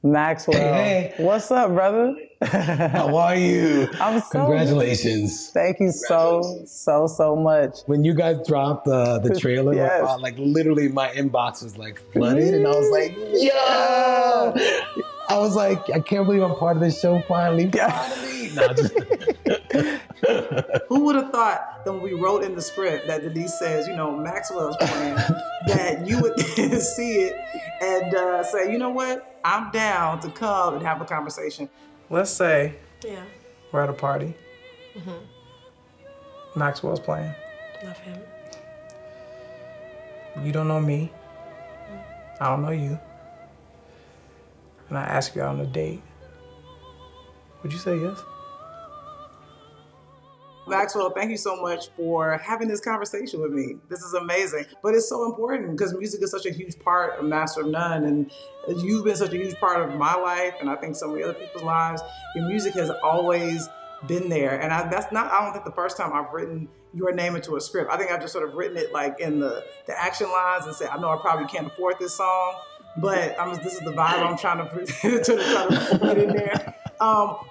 Maxwell. Hey, hey. What's up, brother? How are you? I'm so Congratulations. Thank you so much. When you guys dropped the trailer, Yes. like literally my inbox was like flooded, and I was like, yo! I was like, I can't believe I'm part of this show finally. No, Who would have thought that when we wrote in the script that Denise says, Maxwell's playing, that you would see it and say, you know what? I'm down to come and have a conversation. Let's say we're at a party. Mm-hmm. Maxwell's playing. Love him. You don't know me. I don't know you. And I ask you out on a date. Would you say yes? Maxwell, thank you so much for having this conversation with me. This is amazing. But it's so important because music is such a huge part of Master of None. And you've been such a huge part of my life, and I think so many other people's lives. Your music has always been there. And I don't think the first time I've written your name into a script. I think I've just sort of written it like in the action lines and said, I know I probably can't afford this song, but this is the vibe I'm trying to put in there.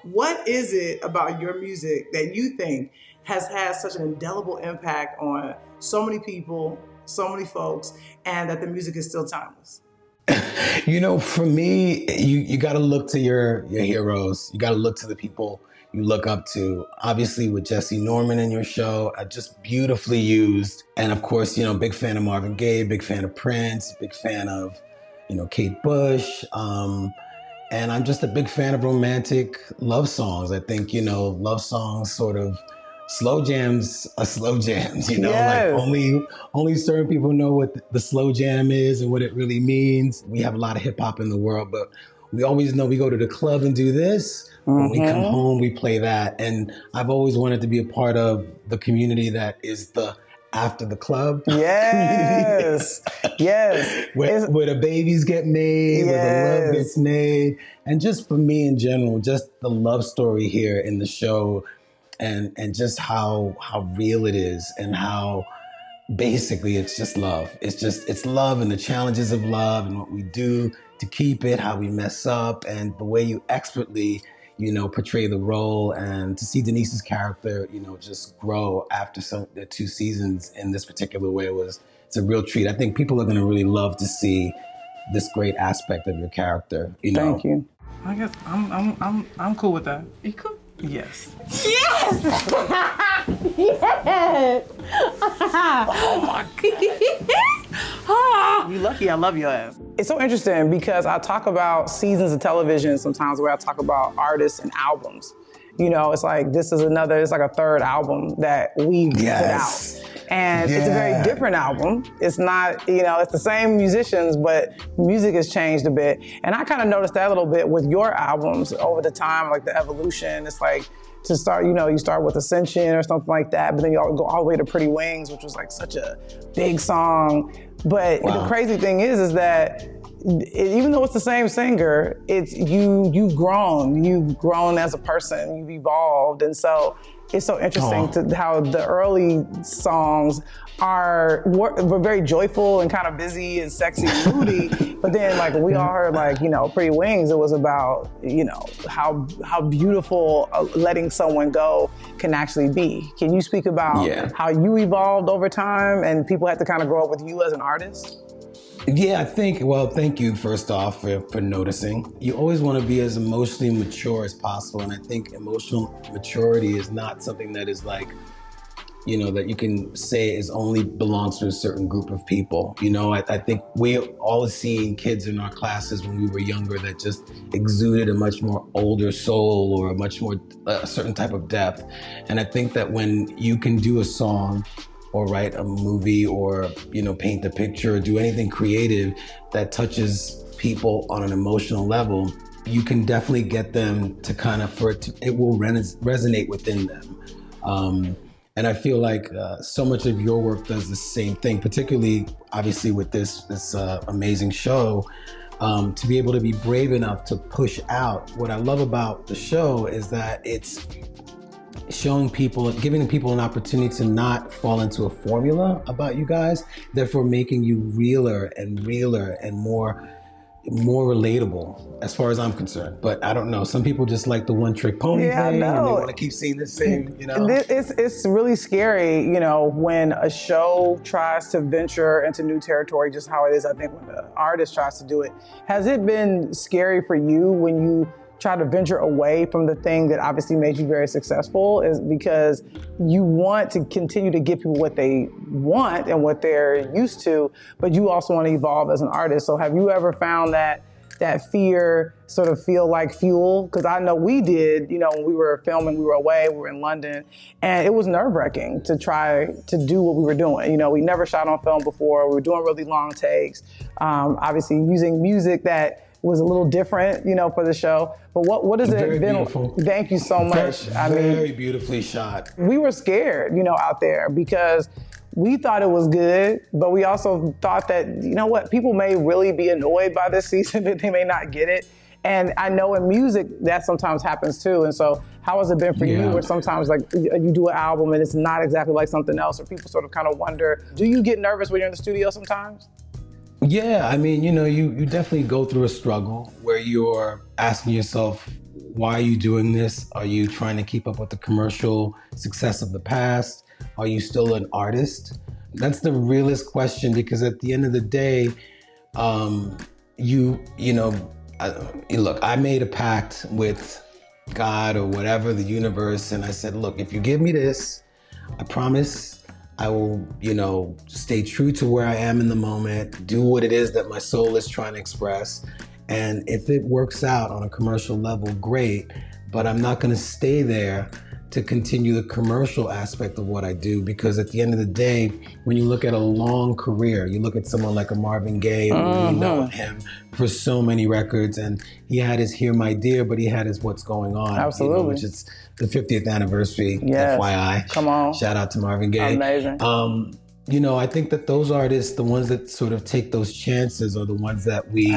What is it about your music that you think has had such an indelible impact on so many people, so many folks, and that the music is still timeless? For me, you got to look to your heroes. You got to look to the people you look up to. Obviously, with Jesse Norman in your show, just beautifully used. And of course, big fan of Marvin Gaye, big fan of Prince, big fan of, Kate Bush. And I'm just a big fan of romantic love songs. I think, love songs sort of slow jams are slow jams, Yes. Like only certain people know what the slow jam is and what it really means. We have a lot of hip hop in the world, but we always know we go to the club and do this. When we come home, we play that. And I've always wanted to be a part of the community that is the after the club. Yes. Yes. Where the babies get made, where the love gets made. And just for me in general, just the love story here in the show and just how real it is and how basically it's just love. It's love and the challenges of love and what we do to keep it, how we mess up, and the way you expertly portray the role, and to see Denise's character, just grow after the 2 seasons in this particular way it's a real treat. I think people are going to really love to see this great aspect of your character. Thank you. I guess I'm cool with that. You cool? Yes. Yes! Yes! Oh my God. You lucky I love your ass. It's so interesting because I talk about seasons of television sometimes where I talk about artists and albums. It's like it's like a third album that we put out. And it's a very different album. It's not, it's the same musicians, but music has changed a bit. And I kind of noticed that a little bit with your albums over the time, like the evolution. It's like to start, you start with Ascension or something like that, but then you go all the way to Pretty Wings, which was like such a big song. But the crazy thing is that even though it's the same singer, it's you've grown as a person, you've evolved. And so it's so interesting to how the early songs were very joyful and kind of busy and sexy and moody. But then like we all heard Pretty Wings, it was about, how beautiful letting someone go can actually be. Can you speak about how you evolved over time and people had to kind of grow up with you as an artist? Yeah, thank you first off for noticing. You always want to be as emotionally mature as possible. And I think emotional maturity is not something that is like, that you can say is only belongs to a certain group of people. I think we all seen kids in our classes when we were younger that just exuded a much more older soul or a certain type of depth. And I think that when you can do a song or write a movie or, paint the picture or do anything creative that touches people on an emotional level, you can definitely get them to it will resonate within them. And I feel like so much of your work does the same thing, particularly obviously with this amazing show, to be able to be brave enough to push out. What I love about the show is that it's showing people, giving people an opportunity to not fall into a formula about you guys, therefore making you realer and more more relatable as far as I'm concerned. But I don't know. Some people just like the one trick pony thing and they want to keep seeing the same, you know. It's really scary, you know, when a show tries to venture into new territory, just how it is, I think, when an artist tries to do it. Has it been scary for you when you try to venture away from the thing that obviously made you very successful, is because you want to continue to give people what they want and what they're used to, but you also want to evolve as an artist. So have you ever found that fear sort of feel like fuel? Because I know we did, you know, when we were filming, we were away, we were in London, and it was nerve-wracking to try to do what we were doing. You know, we never shot on film before. We were doing really long takes, obviously using music that was a little different, you know, for the show. But what has it been? Beautiful. Thank you so much. Very beautifully shot. We were scared, you know, out there because we thought it was good, but we also thought that, you know what, people may really be annoyed by this season, that they may not get it. And I know in music that sometimes happens too. And so how has it been for you, where sometimes like you do an album and it's not exactly like something else, or people sort of kind of wonder, do you get nervous when you're in the studio sometimes? Yeah, I mean, you know, you definitely go through a struggle where you're asking yourself, why are you doing this? Are you trying to keep up with the commercial success of the past? Are you still an artist? That's the realest question, because at the end of the day, look, I made a pact with God or whatever, the universe, and I said, look, if you give me this, I promise I will, you know, stay true to where I am in the moment, do what it is that my soul is trying to express. And if it works out on a commercial level, great, but I'm not gonna stay there to continue the commercial aspect of what I do, because at the end of the day, when you look at a long career, you look at someone like a Marvin Gaye, we know him for so many records, and he had his Hear My Dear, but he had his What's Going On, absolutely, you know, which is the 50th anniversary, yes. FYI. Come on. Shout out to Marvin Gaye. Amazing. You know, I think that those artists, the ones that sort of take those chances, are the ones that we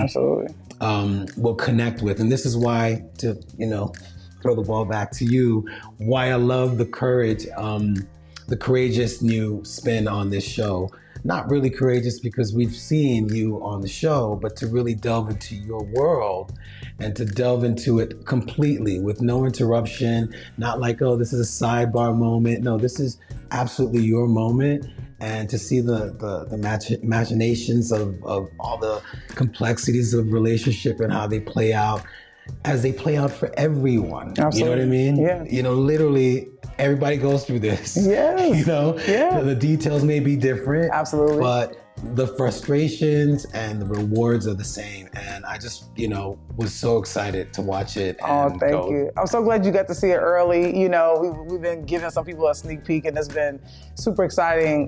will connect with. And this is why, to, you know, throw the ball back to you, why I love the courageous new spin on this show. Not really courageous because we've seen you on the show, but to really delve into your world and to delve into it completely with no interruption, not like, oh, this is a sidebar moment. No, this is absolutely your moment. And to see the machinations of all the complexities of relationship and how they play out, as they play out for everyone. Absolutely. You know what I mean? Yeah. You know, literally everybody goes through this. Yes. You know? Yeah. The details may be different. Absolutely. But the frustrations and the rewards are the same. And I just, you know, was so excited to watch it. And thank you. I'm so glad you got to see it early. You know, we've been giving some people a sneak peek, and it's been super exciting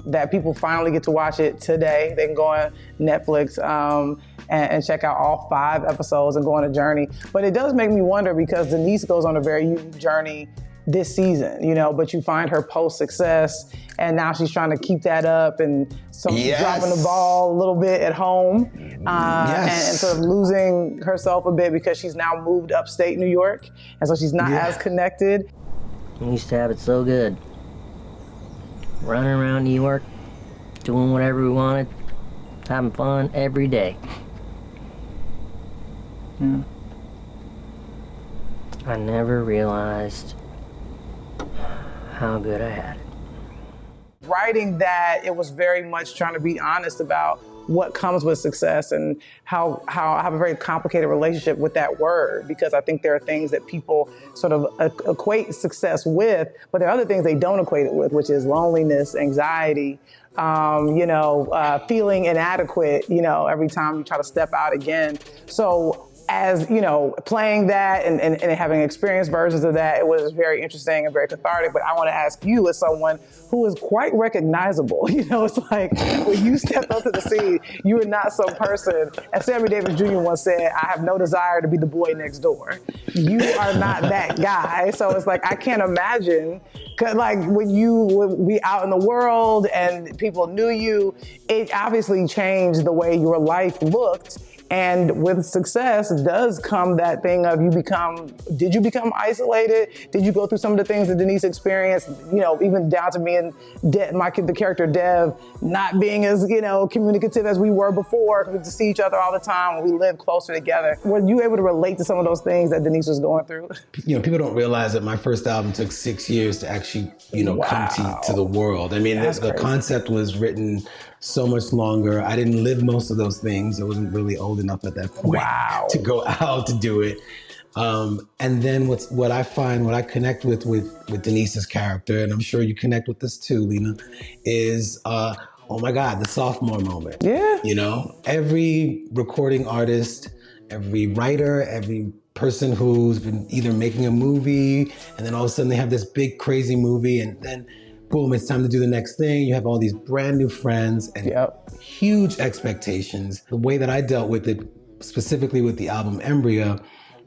that people finally get to watch it today. They can go on Netflix and check out all 5 episodes and go on a journey. But it does make me wonder, because Denise goes on a very unique journey this season, you know, but you find her post-success, and now she's trying to keep that up, and so dropping the ball a little bit at home, and sort of losing herself a bit because she's now moved upstate New York, and so she's not as connected. We used to have it so good. Running around New York, doing whatever we wanted, having fun every day. Yeah. I never realized how good I had it. Writing that, it was very much trying to be honest about what comes with success, and how I have a very complicated relationship with that word, because I think there are things that people sort of equate success with, but there are other things they don't equate it with, which is loneliness, anxiety, feeling inadequate, you know, every time you try to step out again. So as, you know, playing that and having experienced versions of that, it was very interesting and very cathartic. But I want to ask you, as someone who is quite recognizable, you know, it's like when you stepped onto the scene, you are not some person. As Sammy Davis Jr. once said, I have no desire to be the boy next door. You are not that guy. So it's like, I can't imagine, cause like when you would be out in the world and people knew you, it obviously changed the way your life looked. And with success does come that thing of did you become isolated? Did you go through some of the things that Denise experienced, even down to being the character Dev, not being as, communicative as we were before. We used to see each other all the time when we lived closer together. Were you able to relate to some of those things that Denise was going through? People don't realize that my first album took 6 years to actually, come to the world. I mean, the concept was written so much longer. I didn't live most of those things. I wasn't really old enough at that point to go out to do it. And then what I connect with Denise's character, and I'm sure you connect with this too, Lena, is oh my God, the sophomore moment. Yeah. Every recording artist, every writer, every person who's been either making a movie, and then all of a sudden they have this big crazy movie, and then boom, it's time to do the next thing. You have all these brand new friends and huge expectations. The way that I dealt with it, specifically with the album Embrya,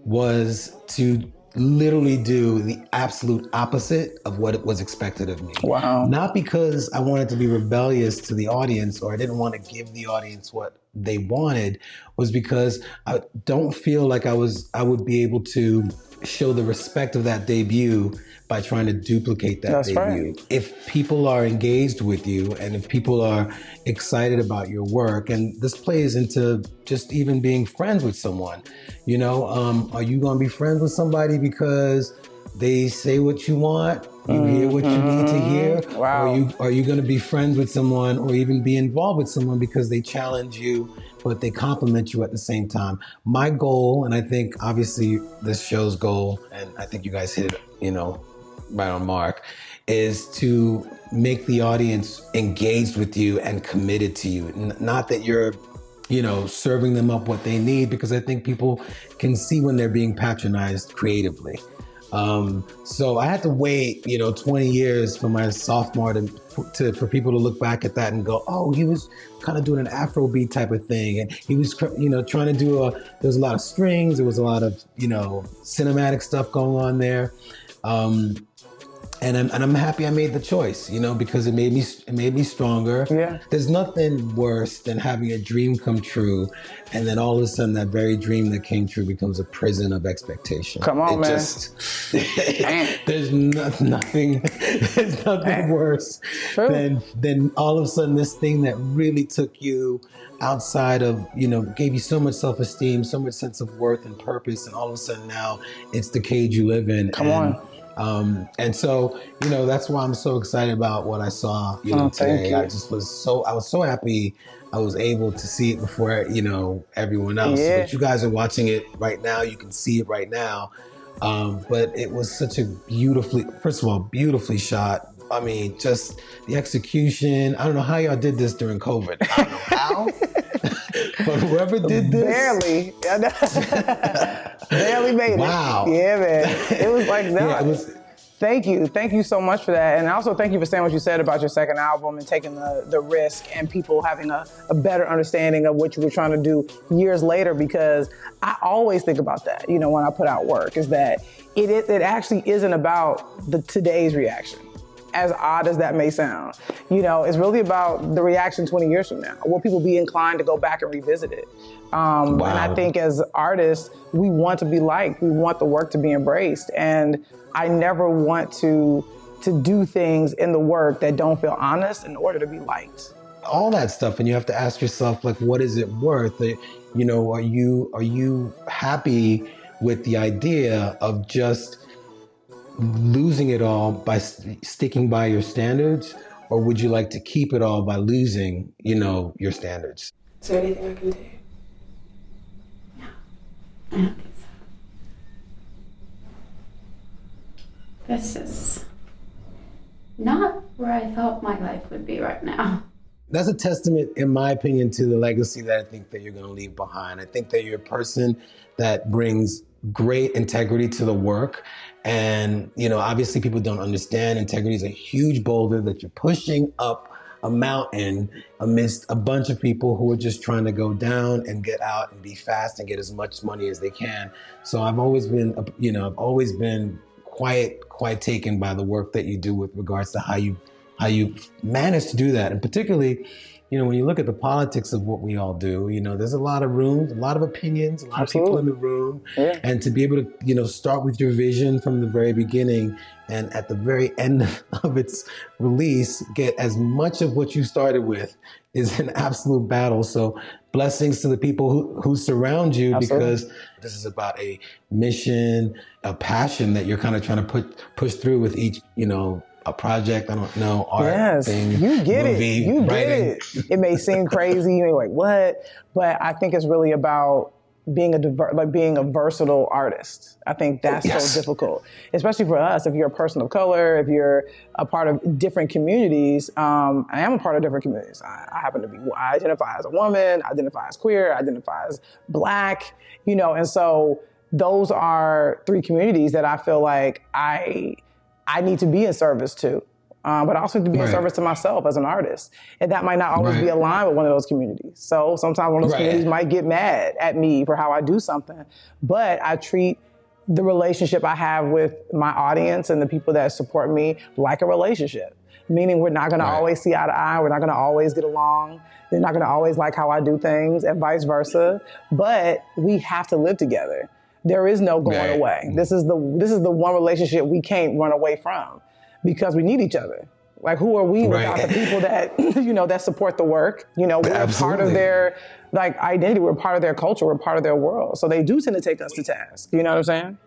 was to literally do the absolute opposite of what was expected of me. Wow. Not because I wanted to be rebellious to the audience or I didn't want to give the audience what they wanted, was because I don't feel like I would be able to show the respect of that debut by trying to duplicate that debut. Right. If people are engaged with you and if people are excited about your work, and this plays into just even being friends with someone, are you going to be friends with somebody because they say what you want, you hear what you need to hear? Wow. Are you going to be friends with someone or even be involved with someone because they challenge you, but they compliment you at the same time? My goal, and I think obviously this show's goal, and I think you guys hit it, right on mark, is to make the audience engaged with you and committed to you. Not that you're, serving them up what they need, because I think people can see when they're being patronized creatively. So I had to wait, 20 years for my sophomore for people to look back at that and go, oh, he was kind of doing an Afrobeat type of thing. And he was, trying to do there was a lot of strings. There was a lot of, cinematic stuff going on there. And I'm happy I made the choice, because it made me stronger. Yeah. There's nothing worse than having a dream come true, and then all of a sudden that very dream that came true becomes a prison of expectation. Come on, man. There's nothing worse than all of a sudden this thing that really took you outside of, gave you so much self-esteem, so much sense of worth and purpose, and all of a sudden now it's the cage you live in. Come on. And so, that's why I'm so excited about what I saw, today. I was so happy I was able to see it before, everyone else. Yeah. But you guys are watching it right now. You can see it right now. But it was such a beautifully shot. I mean, just the execution. I don't know how y'all did this during COVID. I don't know how. But whoever did this. Barely made it. Wow. Yeah, man. It was like that. Yeah, Thank you. Thank you so much for that. And also thank you for saying what you said about your second album and taking the risk and people having a better understanding of what you were trying to do years later, because I always think about that, when I put out work, is that it actually isn't about today's reaction. As odd as that may sound, it's really about the reaction 20 years from now. Will people be inclined to go back and revisit it? Wow. And I think as artists, we want to be liked. We want the work to be embraced. And I never want to do things in the work that don't feel honest in order to be liked. All that stuff, and you have to ask yourself, like, what is it worth? Are you happy with the idea of just losing it all by sticking by your standards, or would you like to keep it all by losing, your standards? Is there anything I can do? No, I don't think so. This is not where I thought my life would be right now. That's a testament, in my opinion, to the legacy that I think that you're going to leave behind. I think that you're a person that brings great integrity to the work. And, obviously people don't understand integrity is a huge boulder that you're pushing up a mountain amidst a bunch of people who are just trying to go down and get out and be fast and get as much money as they can. So I've always been, quite taken by the work that you do with regards to how you managed to do that. And particularly, when you look at the politics of what we all do, there's a lot of rooms, a lot of opinions, a lot of people in the room. Yeah. And to be able to, start with your vision from the very beginning and at the very end of its release, get as much of what you started with is an absolute battle. So blessings to the people who surround you, because this is about a mission, a passion that you're kind of trying to push through with each, a project, I don't know, art thing, you get movie, it. You writing. get it. It may seem crazy. You may be like, what? But I think it's really about being a versatile artist. I think that's so difficult, especially for us. If you're a person of color, if you're a part of different communities, I am a part of different communities. I happen to be, I identify as a woman, I identify as queer, I identify as Black, and so those are three communities that I feel like I need to be in service to. But I also need to be in service to myself as an artist. And that might not always be aligned with one of those communities. So sometimes one of those communities might get mad at me for how I do something. But I treat the relationship I have with my audience and the people that support me like a relationship. Meaning we're not going to always see eye to eye. We're not going to always get along. They're not going to always like how I do things and vice versa. But we have to live together. There is no going away. This is the one relationship we can't run away from, because we need each other. Like, who are we without the people that, that support the work? We're part of their identity. We're part of their culture. We're part of their world. So they do tend to take us to task. You know what I'm saying?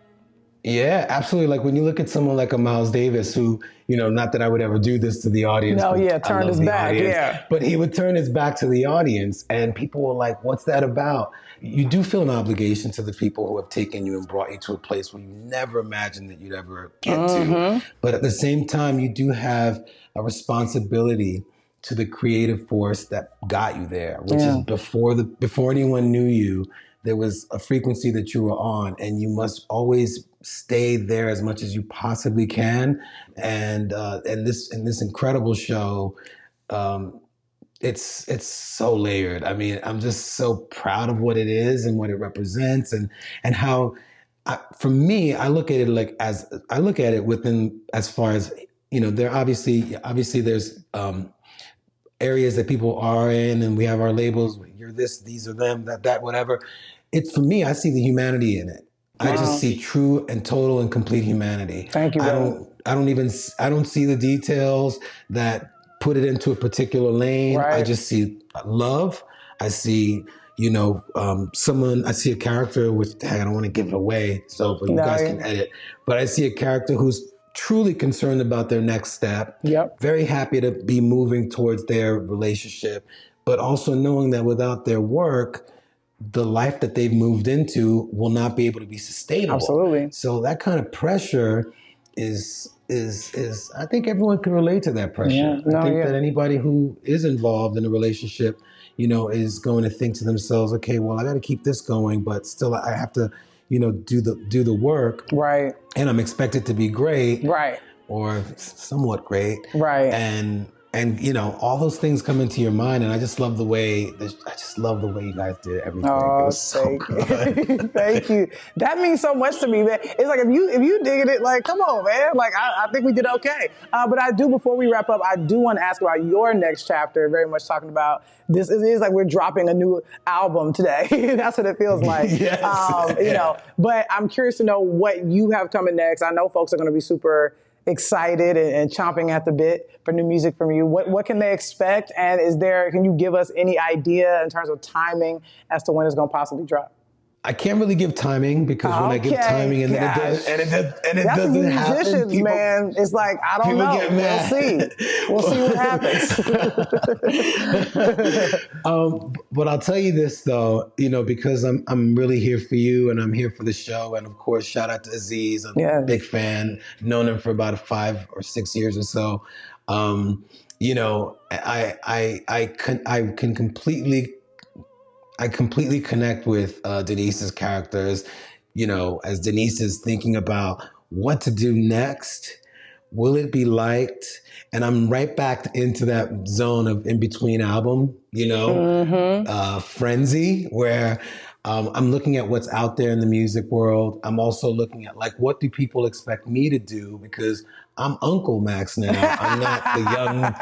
Yeah, absolutely. Like when you look at someone like a Miles Davis, who, not that I would ever do this to the audience. No, turned his back. Audience, yeah. But he would turn his back to the audience, and people were like, what's that about? You do feel an obligation to the people who have taken you and brought you to a place where you never imagined that you'd ever get to. But at the same time, you do have a responsibility to the creative force that got you there, which is before anyone knew you, there was a frequency that you were on, and you must always stay there as much as you possibly can. And this incredible show, it's so layered. I mean, I'm just so proud of what it is and what it represents, and how, for me, I look at it within, as far as, there obviously there's areas that people are in, and we have our labels. You're this, these are them, that, whatever. It's, for me, I see the humanity in it. I just see true and total and complete humanity. Thank you. I don't see the details that put it into a particular lane. I just see love. I see, I see a character, which I don't want to give it away, but you guys can edit. But I see a character who's truly concerned about their next step. Very happy to be moving towards their relationship, but also knowing that without their work, the life that they've moved into will not be able to be sustainable. Absolutely. So that kind of pressure is I think everyone can relate to that pressure. I think that anybody who is involved in a relationship, is going to think to themselves, okay, well, I got to keep this going, but still I have to, do the work. Right. And I'm expected to be great. Right. Or somewhat great. Right. And all those things come into your mind, and I just love the way you guys did everything. Oh, it was so good. Thank you. That means so much to me, man. It's like, if you digging it, like, come on, man. Like, I think we did okay. But I do, before we wrap up, I do want to ask about your next chapter. Very much talking about this. It is like we're dropping a new album today. That's what it feels like. Yes. But I'm curious to know what you have coming next. I know folks are going to be super excited and chomping at the bit for new music from you. What can they expect? And can you give us any idea in terms of timing as to when it's going to possibly drop? I can't really give timing, because when I give timing and it doesn't happen, musicians, people, man. It's like, I don't know. Get mad. We'll see what happens. But I'll tell you this though, because I'm really here for you, and I'm here for the show, and of course, shout out to Aziz. I'm a big fan. Known him for about 5 or 6 years or so. I completely connect with Denise's characters, as Denise is thinking about what to do next. Will it be liked? And I'm right back into that zone of in-between album, frenzy, where I'm looking at what's out there in the music world. I'm also looking at like, what do people expect me to do? Because I'm Uncle Max now. I'm not the young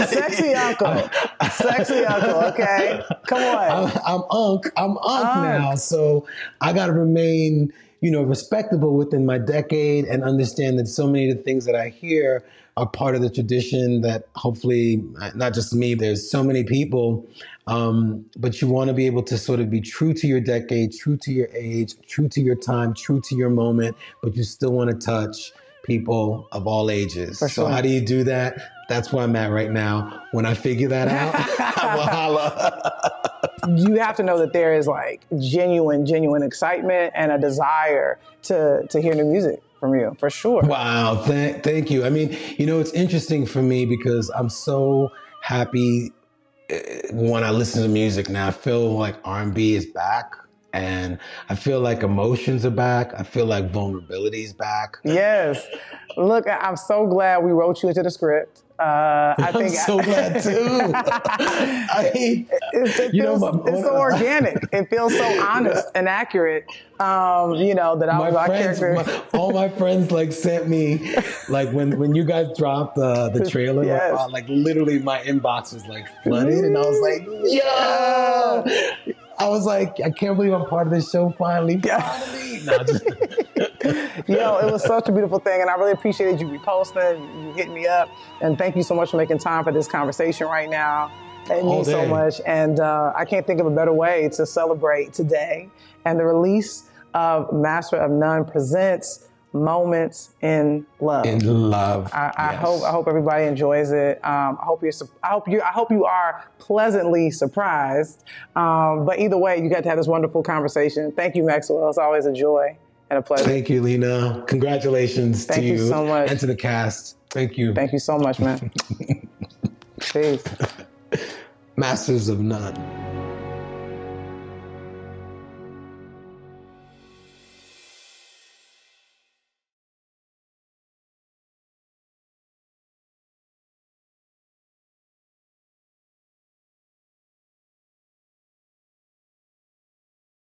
sexy uncle. Sexy uncle. Okay, come on. I'm Unc now. So I got to remain, respectable within my decade and understand that so many of the things that I hear are part of the tradition that hopefully, not just me, there's so many people, but you want to be able to sort of be true to your decade, true to your age, true to your time, true to your moment, but you still want to touch people of all ages. For sure. So how do you do that? That's where I'm at right now. When I figure that out, I will holla. You have to know that there is like genuine excitement and a desire to hear new music from you, for sure. Wow, thank you. I mean, it's interesting for me because I'm so happy when I listen to music now. I feel like R&B is back, and I feel like emotions are back. I feel like vulnerability is back. Yes. Look, I'm so glad we wrote you into the script. I'm so glad too. It's so organic. It feels so honest and accurate. That I was our character. All my friends sent me when you guys dropped the trailer. Yes. Literally my inbox was flooded, and I was like, yo. I was like, I can't believe I'm part of this show finally. It was such a beautiful thing, and I really appreciated you reposting, you hitting me up, and thank you so much for making time for this conversation right now. It means so much, and I can't think of a better way to celebrate today and the release of Master of None presents Moments in Love. In love. I hope everybody enjoys it. I hope you are pleasantly surprised. But either way, you got to have this wonderful conversation. Thank you, Maxwell. It's always a joy and a pleasure. Thank you, Lena. Congratulations to you so much. And to the cast. Thank you. Thank you so much, man. Peace. Masters of None.